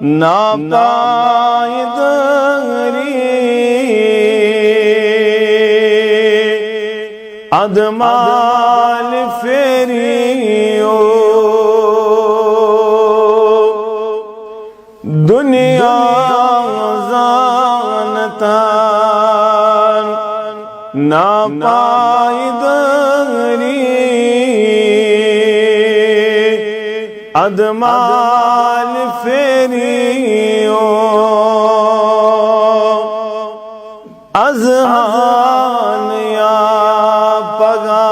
नापायदरी अदमाल फेरियो दुनिया जानतान नापायदरी अदमाल फेरियो अज़हान या पगा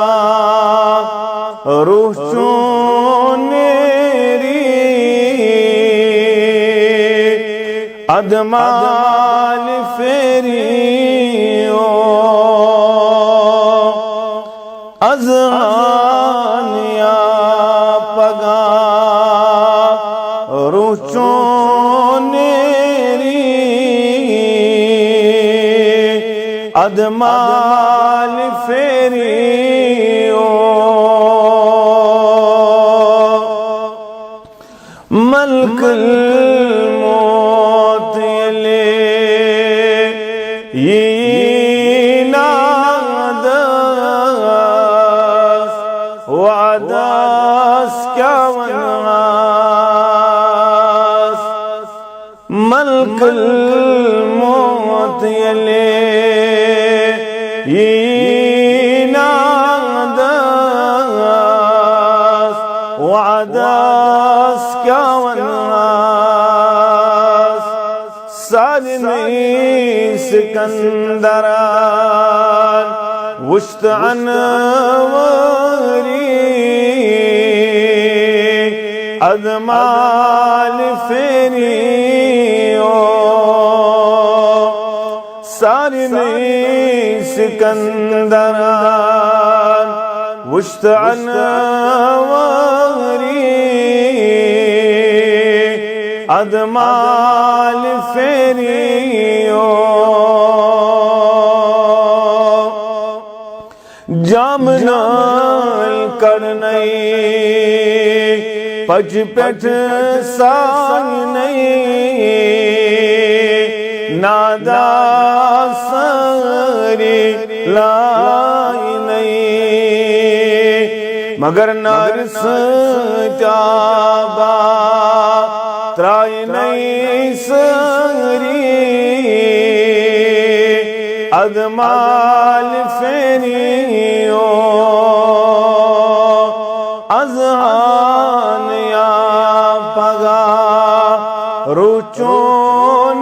रूह चूनेरी अदमाल फेरियो अज़हान या पगा रूह चूनेरी अदमाल फेरियो मलकुल मौत ले ये नादस वादस क्या वनास मलकुल मौत ले ये नादस वादस क्या वनास साजनी सिकंदरान वुश्त अनवरी अदमाल फेरियो साजनी सिकंदरान वुश्त अनवरी अदमाल फेरियो जामनाल करनई पच पेठ साग नहीं नादा सरी लाई नहीं मगर नरस चाबा त्राय नहीं सरी अदमाल फेरियो अज़हान या पगा रुचोनेरी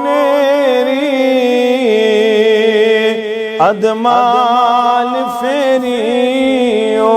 अदमाल फेरियो।